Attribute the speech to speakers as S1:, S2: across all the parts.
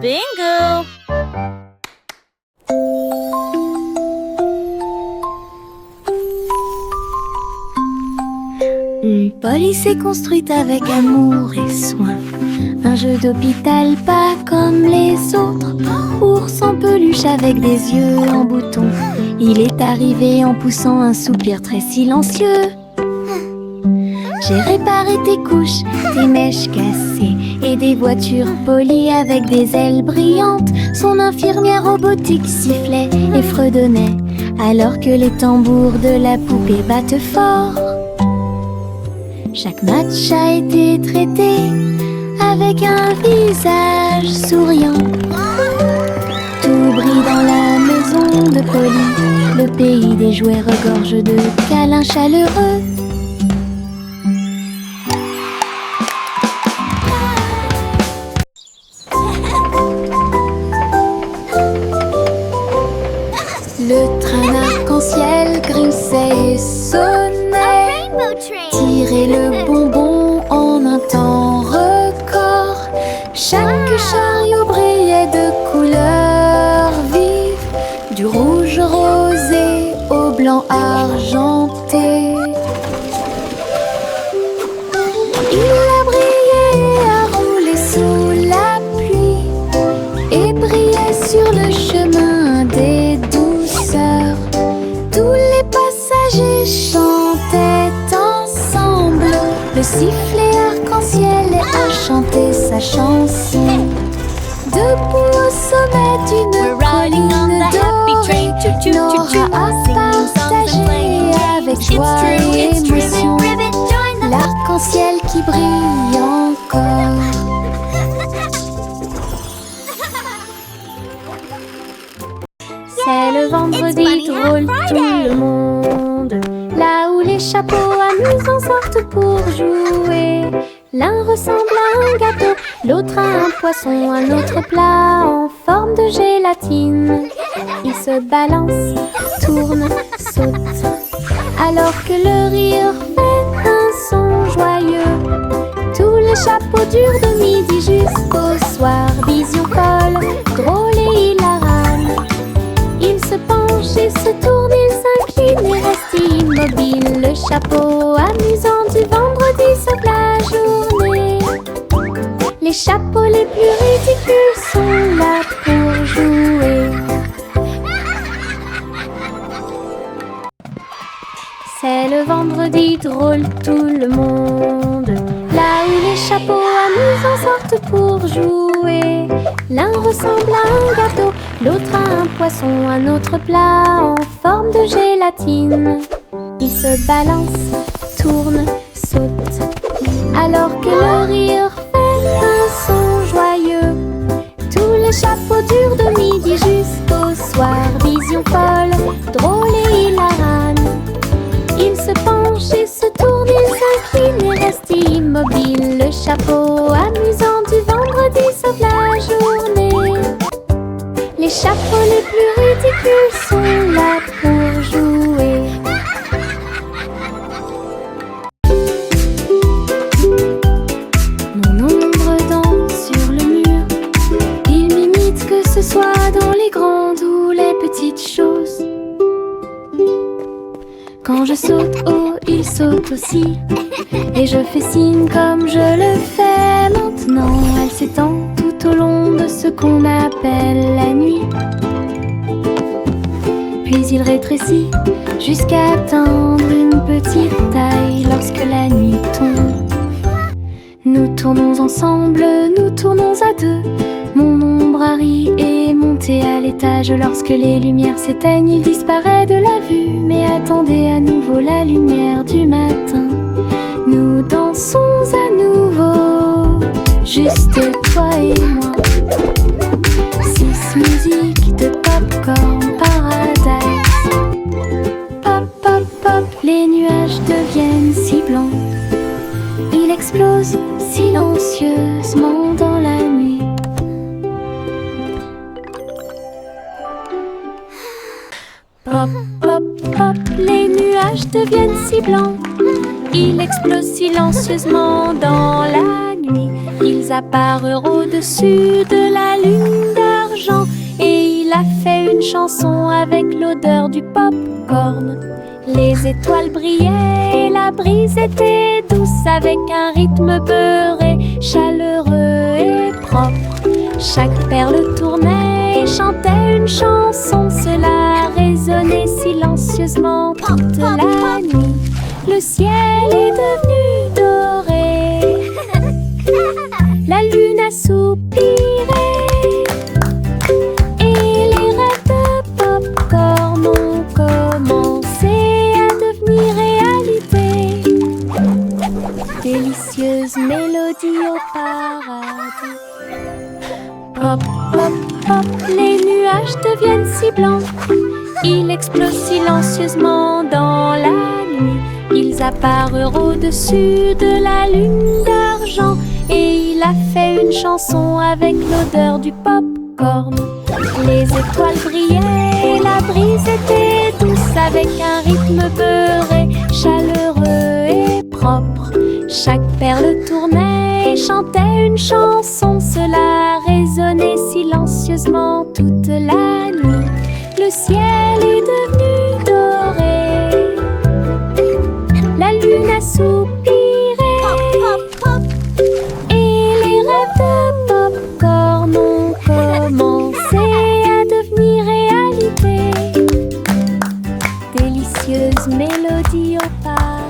S1: Bingo!
S2: Une police est construite avec amour et soin. Un jeu d'hôpital pas comme les autres. Ours en peluche avec des yeux en bouton. Il est arrivé en poussant un soupir très silencieux. J'ai réparé tes couches, tes mèches cassées et des voitures polies avec des ailes brillantes. Son infirmière robotique sifflait et fredonnait alors que les tambours de la poupée battent fort. Chaque match a été traité avec un visage souriant. Tout brille dans la maison de Polly. Le pays des jouets regorge de câlins chaleureux. Le train arc-en-ciel grinçait et sonnait. Tirer le bonbon en un temps record. Chaque chariot brillait de couleurs vives, du rouge rosé au blanc argenté. Il a brillé, a roulé sous la pluie et brillait sur le chemin des douceurs. Tous les passagers chantaient ensemble. Le sifflet arc-en-ciel a chanté sa chanson. Debout au sommet d'une colline dorée, Nora a partagé avec joie et émotion l'arc-en-ciel qui brille encore. C'est le vendredi drôle tout le monde, là où les chapeaux amusants sortent pour jouer. L'un ressemble à un gâteau, l'autre à un poisson, un autre plat en forme de gélatine. Il se balance, tourne, saute, alors que le rire fait un son joyeux. Tous les chapeaux durent de midi jusqu'au soir. Vision folle, drôle et hilarane. Il se penche et se tourne, il s'incline et reste immobile. Le chapeau amusant du vendredi sauve la journée. Les chapeaux les plus ridicules sont là pour jouer. C'est le vendredi drôle tout le monde, là où les chapeaux amusants sortent pour jouer. L'un ressemble à un gâteau, l'autre à un poisson, un autre plat en forme de gélatine. Il se balance, tourne, saute, alors que le rire fait un son joyeux. Tous les chapeaux durent de midi jusqu'au soir. Vision folle, drôle et hilarane. Il se penche et se tourne, il s'incline et reste immobile. Le chapeau amusant du vendredi sauve la journée. Les chapeaux les plus ridicules sont là pour jouer. Mon ombre danse sur le mur. Il m'imite que ce soit dans les grandes ou les petites choses. Quand je saute haut, il saute aussi. Et je fais signe comme je le fais maintenant. Elle s'étend tout au long de ce qu'on appelle la nuit. Puis il rétrécit jusqu'à atteindre une petite taille lorsque la nuit tombe. Nous tournons ensemble, nous tournons à deux. Mon ombre Harry est monté à l'étage. Lorsque les lumières s'éteignent, il disparaît de la vue. Mais attendez à nouveau la lumière du matin. Nous dansons à nouveau, juste toi et moi. 6 musiques de Popcorn Paradise. Pop, pop, pop, les nuages deviennent si blancs. Il explose silencieusement dans la nuit. Pop, pop, pop, les nuages deviennent si blancs. Il explose silencieusement dans la nuit. Ils apparurent au-dessus de la lune d'argent. Et il a fait une chanson avec l'odeur du pop-corn. Les étoiles brillaient et la brise était douce, avec un rythme beurré, chaleureux et propre. Chaque perle tournait et chantait une chanson. Cela résonnait silencieusement toute la nuit. Le ciel est devenu doré. La lune a soupiré. Et les rêves de pop-corn ont commencé à devenir réalité. Délicieuse mélodie au paradis. Pop, pop, pop, les nuages deviennent si blancs. Ils explosent silencieusement dans la nuit. Ils apparurent au-dessus de la lune d'argent. Et il a fait une chanson avec l'odeur du pop-corn. Les étoiles brillaient et la brise était douce, avec un rythme beurré, chaleureux et propre. Chaque perle tournait et chantait une chanson. Cela résonnait silencieusement toute la nuit. Le ciel est devenu doré. La lune a soupiré. Et les rêves de pop-corn ont commencé à devenir réalité. Délicieuse mélodie au paradis.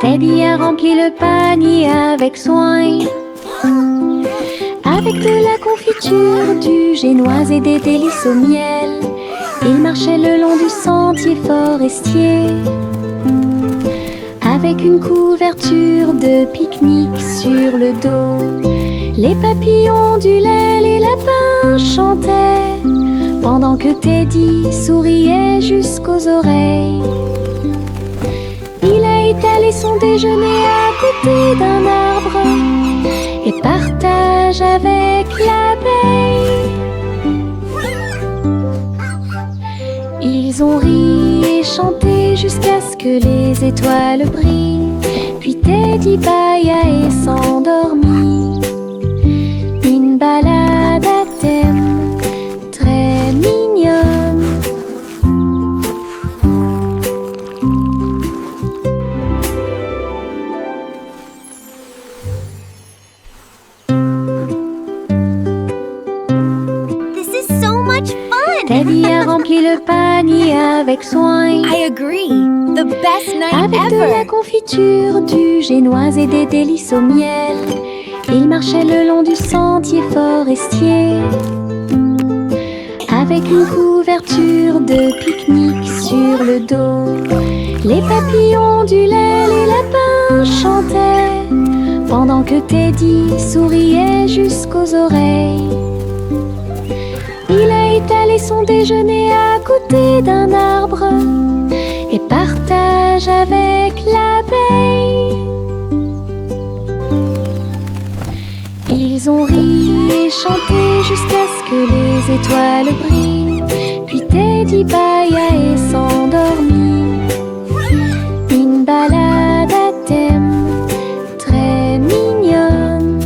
S2: Teddy a rempli le panier avec soin, avec de la confiture, du génoise et des délices au miel. Il marchait le long du sentier forestier, avec une couverture de pique-nique sur le dos. Les papillons ondulaient, les lapins chantaient, pendant que Teddy souriait jusqu'aux oreilles. Il a étalé son déjeuner à côté d'un arbre et partage avec l'abeille. Ils ont ri et chanté jusqu'à ce que les étoiles brillent. Puis Teddy bâilla et s'endormit. Une balade à thème très mignonne. Teddy a rempli le panier avec soin.
S1: I agree. The best night
S2: avec
S1: ever.
S2: de la confiture, du génoise et des délices au miel. Il marchait le long du sentier forestier, avec une couverture de pique-nique sur le dos. Les papillons ondulaient, les lapins chantaient, pendant que Teddy souriait jusqu'aux oreilles. Il a étalé son déjeuner à côté d'un arbre et partage avec l'abeille. Ils ont ri et chanté jusqu'à ce que les étoiles brillent. Puis Teddy bâilla et s'endormit. Une balade à thème très mignonne.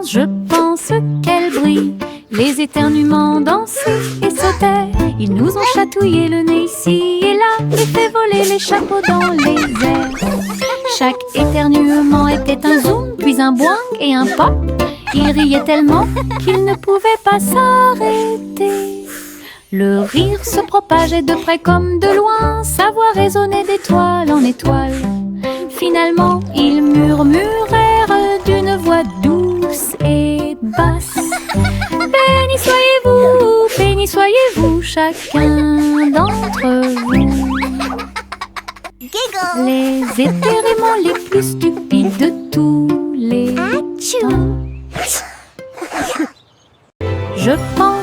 S2: Je pense qu'elle brille. Les éternuements dansaient et sautaient. Ils nous ont chatouillé le nez ici et là, et fait voler les chapeaux dans les airs. Chaque éternuement était un zoom, puis un boing et un pop. Ils riaient tellement qu'ils ne pouvaient pas s'arrêter. Le rire se propageait de près comme de loin, sa voix résonnait d'étoile en étoile. Finalement, ils murmurèrent d'une voix douce et basse. Béni soyez-vous, chacun d'entre vous.
S1: Giggle.
S2: Les éternuements les plus stupides de tous les temps.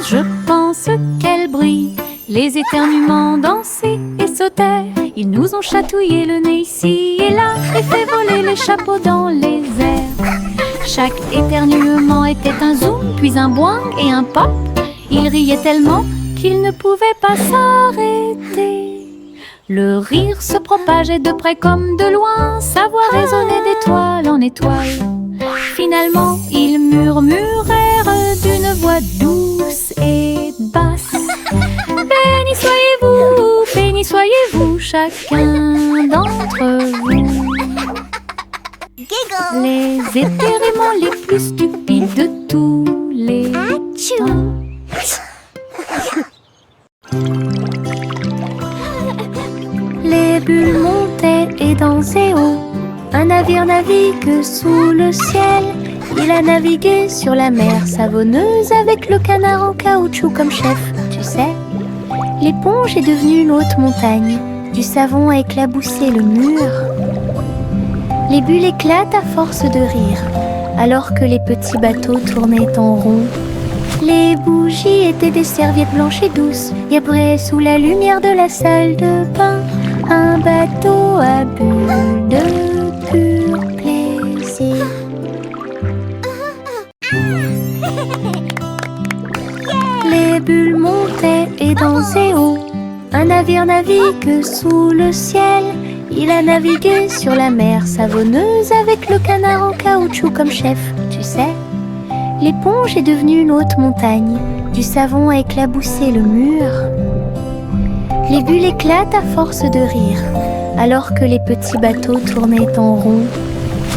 S2: Je pense qu'elle brille. Les éternuements dansaient et sautaient. Ils nous ont chatouillé le nez ici et là, et fait voler les chapeaux dans les airs. Chaque éternuement était un zoom, puis un boing et un pop. Il riait tellement qu'il ne pouvait pas s'arrêter. Le rire se propageait de près comme de loin, sa voix résonnait d'étoile en étoile. Finalement, ils murmurèrent d'une voix douce et basse. Béni soyez-vous, chacun d'entre vous. Les étéréments les plus stupides de tous les temps. Les bulles montaient et dansaient haut. Un navire navigue sous le ciel. Il a navigué sur la mer savonneuse avec le canard en caoutchouc comme chef, tu sais. L'éponge est devenue une haute montagne. Du savon a éclaboussé le mur. Les bulles éclatent à force de rire, alors que les petits bateaux tournaient en rond. Les bougies étaient des serviettes blanches et douces. Y a sous la lumière de la salle de bain un bateau à bulles de pur plaisir. Les bulles montaient et dansaient haut. Un navire navigue sous le ciel. Il a navigué sur la mer savonneuse avec le canard en caoutchouc comme chef, tu sais. L'éponge est devenue une haute montagne. Du savon a éclaboussé le mur. Les bulles éclatent à force de rire, alors que les petits bateaux tournaient en rond.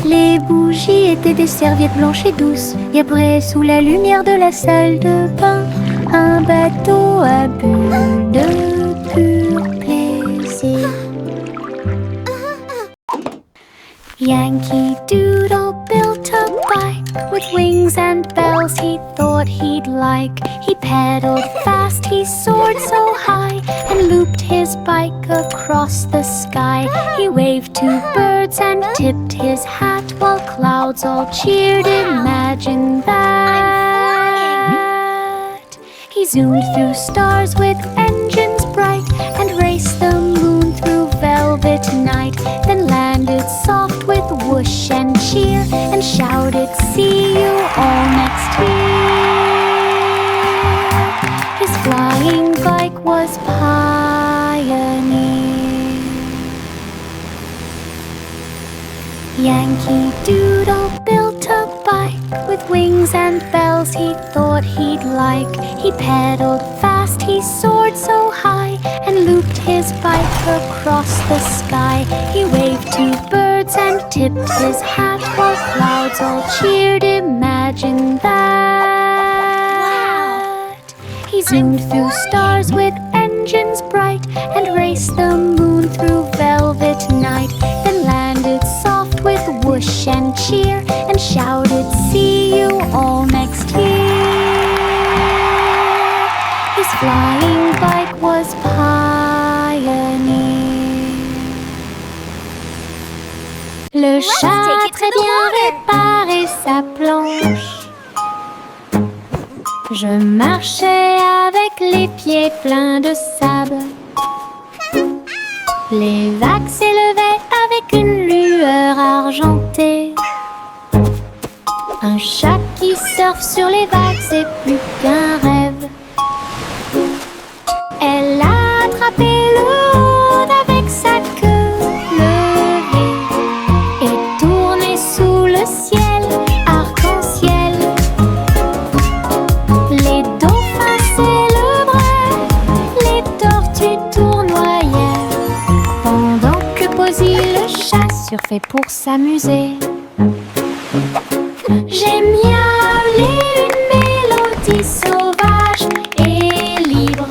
S2: Les bougies étaient des serviettes blanches et douces. Y a sous la lumière de la salle de bain un bateau à bulles de pur plaisir. Yankee Doodle built a bike with wings and bells he thought he'd like. He pedaled fast, he soared so high and looped his bike across the sky. He waved to birds and tipped his hat while clouds all cheered. Imagine that. He zoomed through stars with engines bright and raced the moon through velvet night. Then landed soft with whoosh and cheer and shouted, "See you all next year." His flying bike was Pioneer. Yankee Doodle built a bike with wings and bells he thought he'd like. He pedaled fast, he soared so high and looped his bike across the sky. He waved to birds and tipped his hat while clouds all cheered. Imagine that. He zoomed through stars with engines bright and raced the moon through velvet night. Then landed soft with whoosh and cheer and shouted, "See you all next year." His flying bike was Pioneer. Le chat a très bien réparé sa planche. Je marchais avec les pieds pleins de sable. Les vagues s'élevaient avec une lueur argentée. Un chat qui surfe sur les vagues, c'est plus qu'un rêve. Elle a attrapé le haut avec sa queue levée et tourné sous le ciel arc-en-ciel. Les dauphins célébraient, les tortues tournoyaient, pendant que Posy le chat surfait pour s'amuser. J'ai miaulé une mélodie sauvage et libre,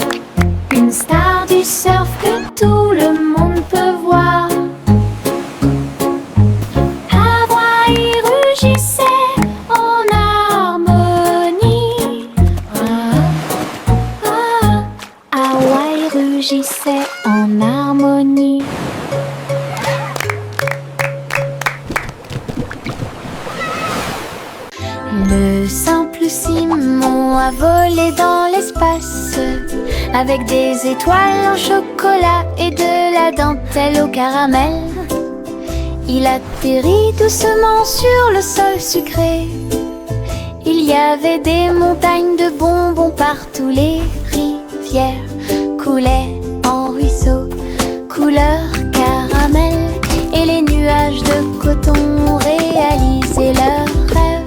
S2: une star du surf que tout le monde peut voir. Hawaï rugissait en harmonie. Hawaï rugissait en harmonie. Le simple Simon a volé dans l'espace avec des étoiles en chocolat et de la dentelle au caramel. Il atterrit doucement sur le sol sucré Il y avait des montagnes de bonbons partout, les rivières coulaient en ruisseaux, couleur caramel, et les nuages de coton réalisaient leurs rêves.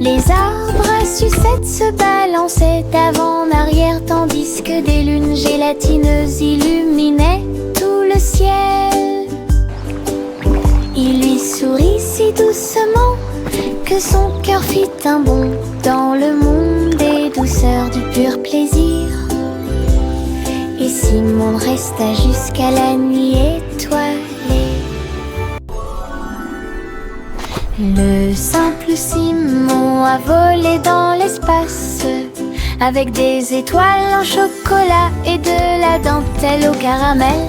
S2: Les arbres à sucettes se balançaient d'avant en arrière, tandis que des lunes gélatineuses illuminaient tout le ciel. Il lui sourit si doucement que son cœur fit un bond dans le monde des douceurs du pur plaisir. Et Simon resta jusqu'à la nuit étoilée. Le simple Simon a volé dans l'espace avec des étoiles en chocolat et de la dentelle au caramel.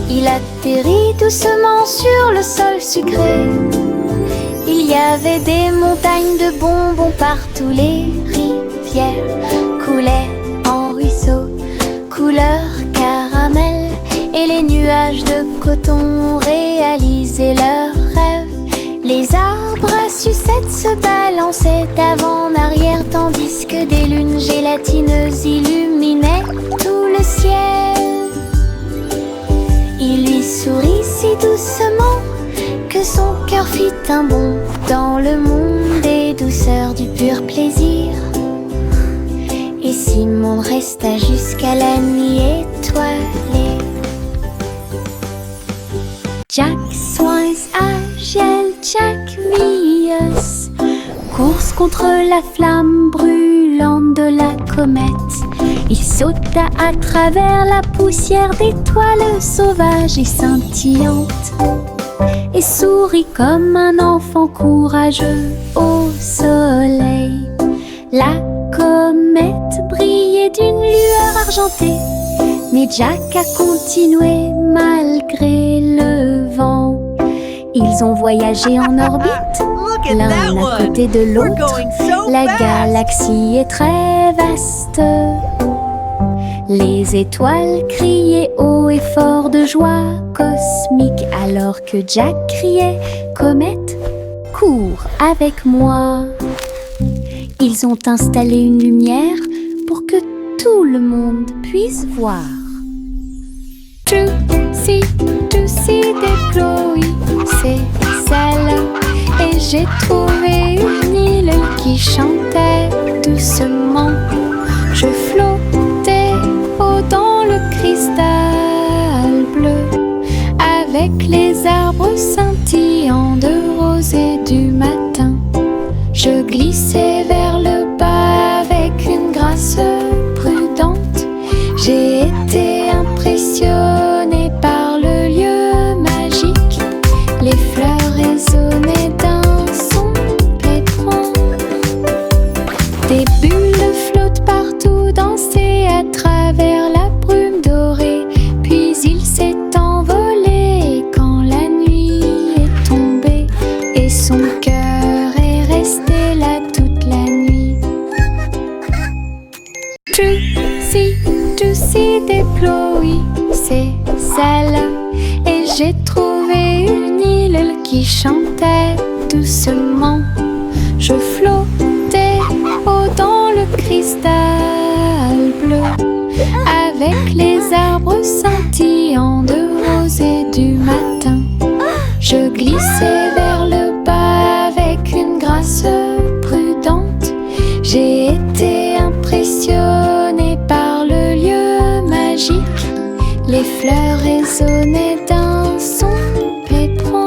S2: Il atterrit doucement sur le sol sucré. Il y avait des montagnes de bonbons partout, les rivières coulaient en ruisseaux, couleur caramel, et les nuages de coton réalisaient leurs rêves. Les arbres à sucettes se balançaient d'avant en arrière, tandis que des lunes gélatineuses illuminaient tout le ciel. Il lui sourit si doucement que son cœur fit un bond dans le monde des douceurs du pur plaisir. Et Simon resta jusqu'à la nuit étoilée. Jack Swans agile, Jack Vius, course contre la flamme brûlante de la comète. Il sauta à travers la poussière d'étoiles sauvages et scintillantes, et sourit comme un enfant courageux au soleil. La comète brillait d'une lueur argentée, mais Jack a continué malgré le vent. Ils ont voyagé en orbite, l'un à côté de l'autre. La galaxie est très vaste. Les étoiles criaient haut et fort de joie cosmique, alors que Jack criait « Comète, cours avec moi !» Ils ont installé une lumière pour que tout le monde puisse voir. Juicy, juicy des Chloé, c'est celle. Et j'ai trouvé une île qui chantait doucement. Je flottais haut dans le cristal bleu, avec les arbres scintillants de rose et du matin. Je glissais vers le bas avec une grâce prudente. J'ai été impressionnée par le lieu magique. Les fleurs résonnaient d'un son pétrant. Des bulles flottent partout, dansaient à travers la brume dorée. Puis il s'est envolé quand la nuit est tombée, et son cœur est resté là toute la nuit. Juicy, juicy des Chloé, c'est celle. Et j'ai trouvé une île qui chantait doucement. Je flottais haut dans le cristal bleu, avec les arbres scintillants de rose et du matin. Je glissais vers le bas avec une grâce prudente. J'ai été impressionnée par le lieu magique. Les fleurs résonnaient d'un son pétrant.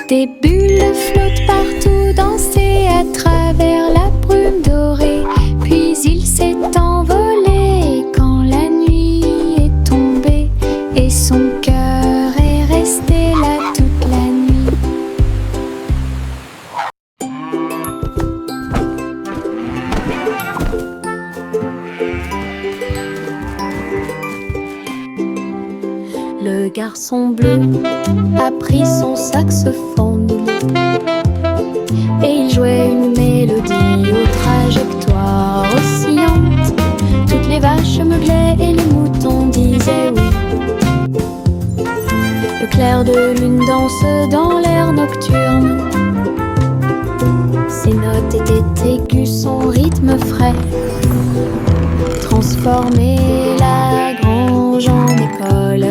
S2: Des bulles flottent partout, dansaient à travers la brume dorée. Puis il s'est envolé quand la nuit est tombée, et son cœur est resté là toute la nuit. Le garçon bleu a pris son saxophone et il jouait une mélodie aux trajectoires oscillantes. Toutes les vaches meuglaient et les moutons disaient oui. Le clair de lune danse dans l'air nocturne. C'est rythme frais. Transformer la grange en école.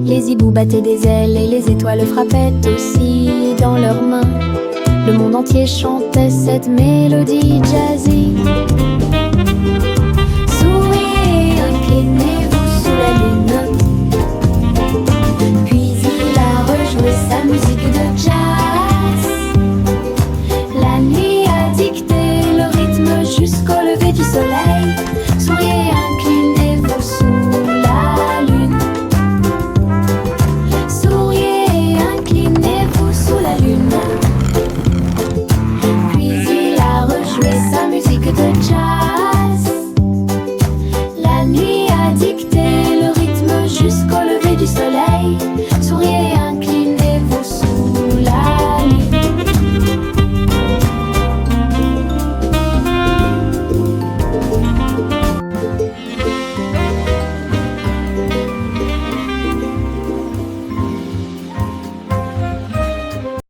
S2: Les hiboux battaient des ailes et les étoiles frappaient aussi dans leurs mains. Le monde entier chantait cette mélodie jazzy. Souriez, inclinez-vous sous la lune. Puis il a rejoué sa musique de jazz. La nuit a dicté le rythme jusqu'au lever du soleil. Souriez, inclinez-vous sous la lune. Souriez, inclinez-vous sous la lune. Puis il a rejoué sa musique de jazz. La nuit a dicté le rythme jusqu'au lever du soleil. Souriez, inclinez-vous sous la lune.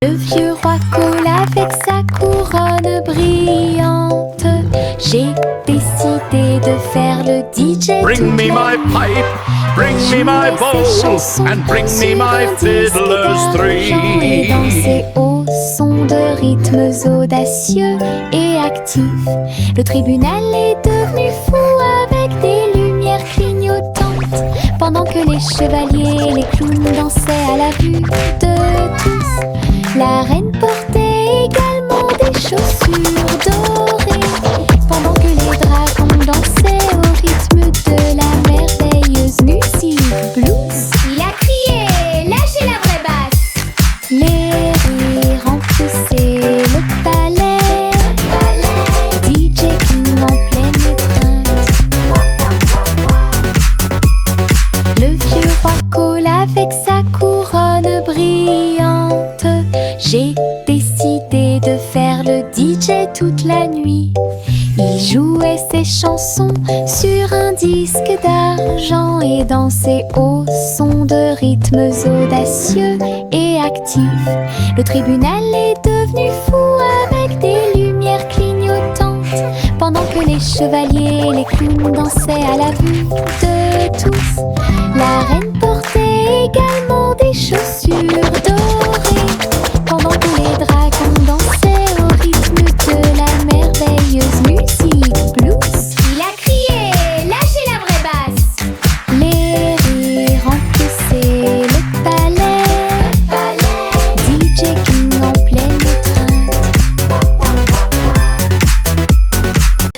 S2: Le vieux roi coule avec sa couronne brillante. J'ai décidé de faire le DJ.
S3: Bring me my pipe, bring me my bowl, and bring me my fiddlers
S2: Et
S3: three.
S2: danser au son de rythmes audacieux et actifs. Le tribunal est devenu fou avec des lumières clignotantes, pendant que les chevaliers et les clowns dansaient à la vue de tous. La reine portait également des chaussures dorées, pendant que les dragons dansaient au rythme de la merveilleuse musique blues.
S1: Il a crié, lâchez la vraie basse.
S2: Les rires remplissaient le palais. DJ King en pleine étreinte. Le vieux roi coule avec sa couronne brillante. J'ai décidé de faire le DJ toute la nuit. Il jouait ses chansons sur un disque d'argent et dansait au son de rythmes audacieux et actifs. Le tribunal est devenu fou avec des lumières clignotantes, pendant que les chevaliers et les clowns dansaient à la vue de tous. La reine portait également des chaussures dorées, pendant que les dragons dansaient au rythme de la merveilleuse musique blues.
S1: Il a crié, lâchez la vraie basse.
S2: Les rires remplissaient le palais. DJ King en pleine étreinte.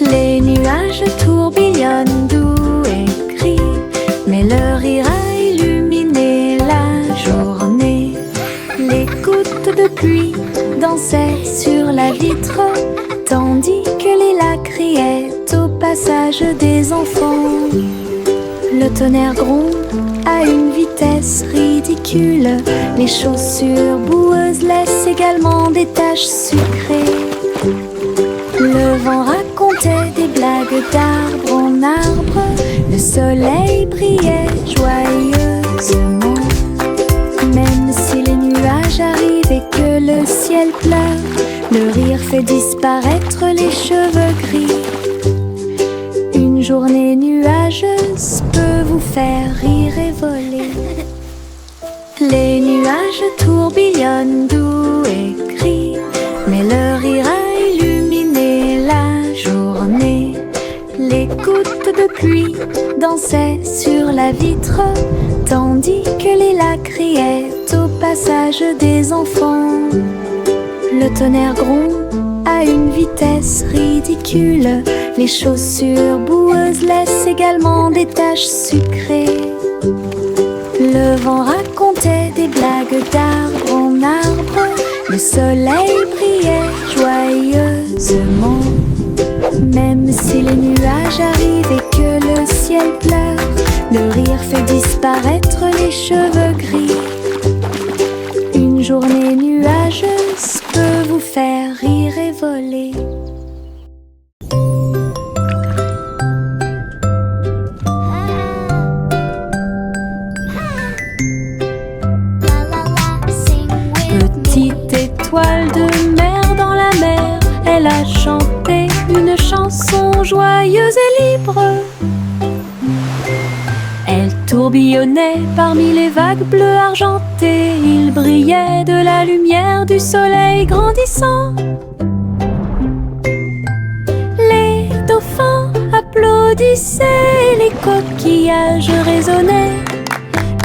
S2: Les nuages tourbillonnent doux et gris, mais leur rire a illuminé la journée. Les gouttes de pluie dansaient sur la vitre, tandis que les lacs criaient au passage des enfants. Le tonnerre gronde à une vitesse ridicule. Les chaussures boueuses laissent également des taches sucrées. Le vent racontait des blagues d'arbre en arbre. Le soleil brillait joyeusement. Même si les nuages arrivent et que le ciel pleure, le rire fait disparaître les cheveux gris. Une journée nuageuse peut vous faire rire et voler. Les nuages tourbillonnent doux et gris, mais leur rire a illuminé la journée. Les gouttes de pluie dansaient sur la vitre, tandis que les lacs criaient au passage des enfants. Le tonnerre gronde à une vitesse ridicule. Les chaussures boueuses laissent également des taches sucrées. Le vent racontait des blagues d'arbre en arbre. Le soleil brillait joyeusement. Même si les nuages arrivent et que le ciel pleure, le rire fait disparaître les cheveux gris. Une journée nuageuse peut vous faire rire et voler. Petite étoile de mer dans la mer, elle a chanté. joyeuse et libre. Elle tourbillonnait parmi les vagues bleues argentées. Il brillait de la lumière du soleil grandissant. Les dauphins applaudissaient, les coquillages résonnaient.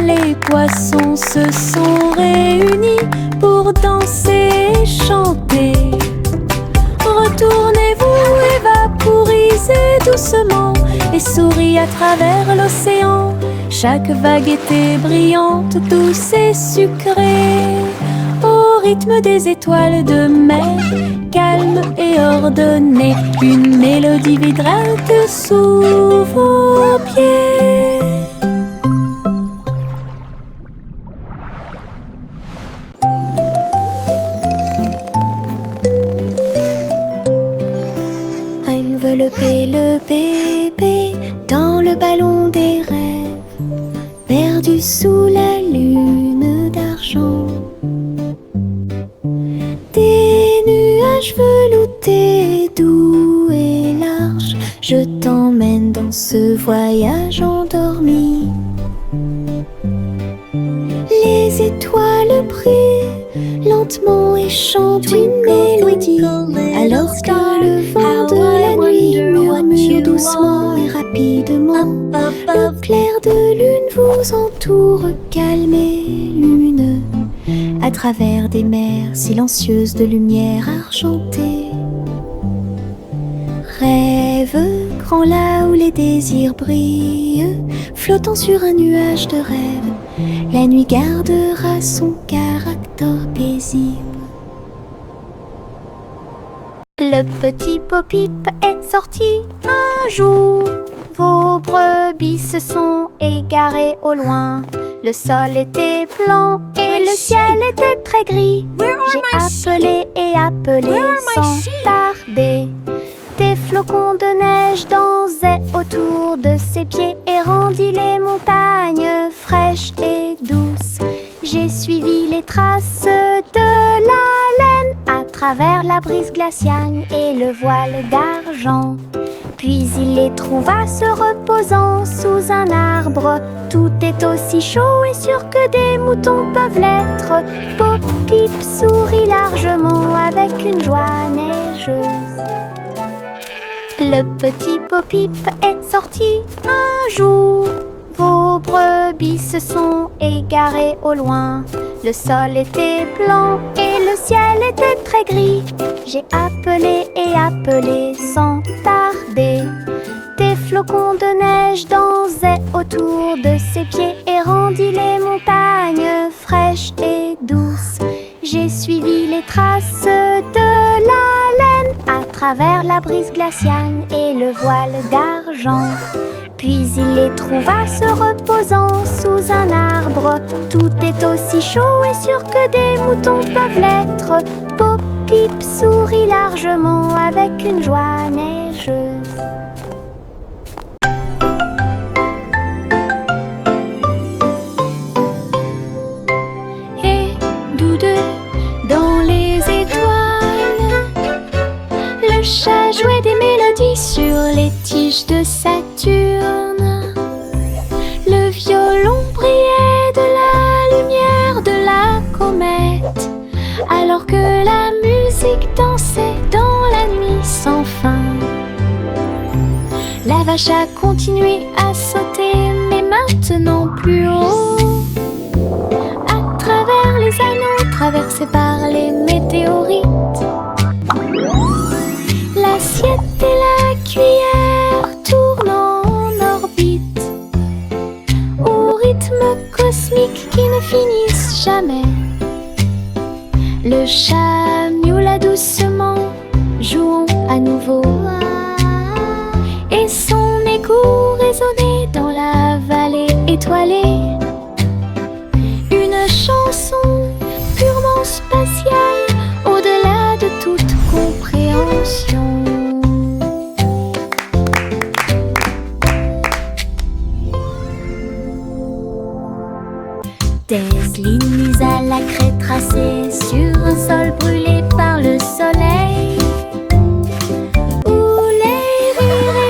S2: Les poissons se sont réunis pour danser et chanter. Retournez-vous et vaporisez doucement et souriez à travers l'océan. Chaque vague était brillante, douce et sucrée, au rythme des étoiles de mer, calme et ordonnée. Une mélodie vibrante sous vos pieds. Envelopper le bébé dans le ballon des rêves, perdu sous la lune d'argent. Des nuages veloutés, doux et larges, je t'emmène dans ce voyage endormi. Les étoiles brillent lentement et chantent une mélodie, alors que le vent de la nuit murmure doucement et rapidement. Le clair de lune vous entoure, calme et lumineux, à travers des mers silencieuses de lumière argentée. Rêve grand là où les désirs brillent, flottant sur un nuage de rêve, la nuit gardera son caractère paisible. Le petit Bo-Peep est sorti un jour. Vos brebis se sont égarées au loin. Le sol était blanc et le ciel était très gris. J'ai appelé et appelé sans tarder. Des flocons de neige dansaient autour de ses pieds et rendit les montagnes fraîches et douces. J'ai suivi les traces de la laine à travers la brise glaciale et le voile d'argent. Puis il les trouva se reposant sous un arbre. Tout est aussi chaud et sûr que des moutons peuvent l'être. Bo-Peep sourit largement avec une joie neigeuse. Le petit Bo-Peep est sorti un jour. Vos brebis se sont égarées au loin. Le sol était blanc et le ciel était très gris. J'ai appelé et appelé sans tarder. Des flocons de neige dansaient autour de ses pieds et rendit les montagnes fraîches et douces. J'ai suivi les traces de la laine à travers la brise glaciale et le voile d'argent. Puis il les trouva se reposant sous un arbre. Tout est aussi chaud et sûr que des moutons peuvent l'être. Bo-Peep sourit largement avec une joie neigeuse. Et tous deux dans les étoiles, le chat jouait des mélodies sur les tiges de Saturne. Le violon brillait de la lumière de la comète, alors que la musique dansait dans la nuit sans fin. La vache a continué à sauter, mais maintenant plus haut, à travers les anneaux traversés par les météorites. L'assiette et la cuillère tournant en orbite, au rythme cosmique qui ne finissent jamais. Le chat miaula doucement, jouons à nouveau, et son écho résonnait dans la vallée étoilée. Une chanson purement spatiale, au-delà de toute compréhension. Des lignes à la craie tracées sur un sol brûlé par le soleil, où les rires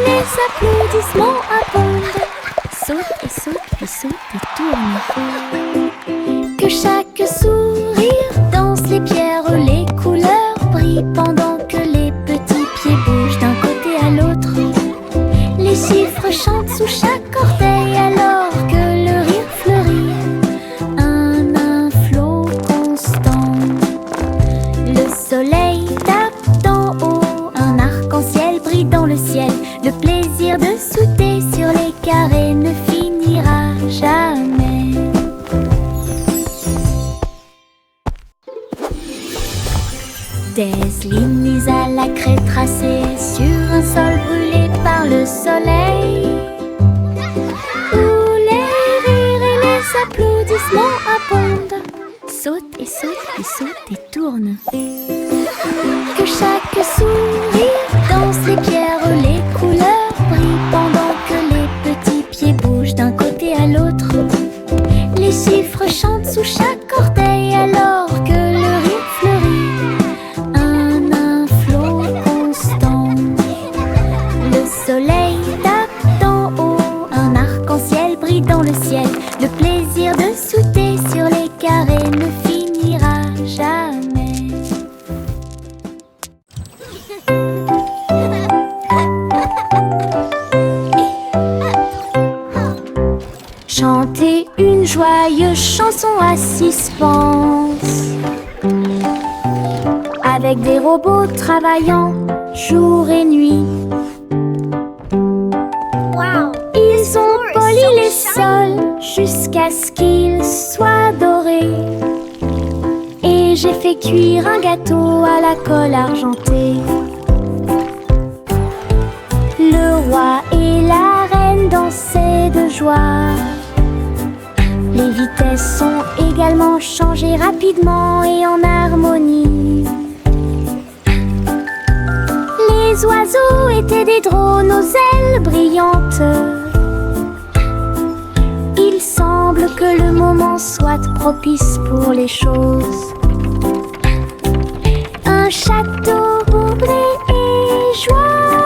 S2: chaque orteil alors que le rire fleurit. Un flot constant. Le soleil tape d'en haut, un arc-en-ciel brille dans le ciel. Le plaisir de sauter sur les carrés ne finira jamais. Des lignes à la craie tracées sur un sol brûlé par le soleil, où les rires et les applaudissements abondent. Saute et saute et saute et tourne. Que chaque sourire danse les pierres, les couleurs brillent pendant que les petits pieds bougent d'un côté à l'autre. Les chiffres chantent sous chaque orteil alors que le rire fleurit. Un flot constant. Le soleil tape d'en haut, un arc-en-ciel brille dans le ciel. Le plaisir de sauter sur les carrés ne finira jamais. Chanter une joyeuse chanson à suspense, avec des robots travaillant jour et nuit. Ils ont poli les sols jusqu'à ce qu'ils soient dorés. Et j'ai fait cuire un gâteau à la colle argentée. Le roi et la reine dansaient de joie. Les vitesses sont également changées rapidement et en harmonie. Les oiseaux étaient des drones aux ailes brillantes. Il semble que le moment soit propice pour les choses. Un château bourblé et joyeux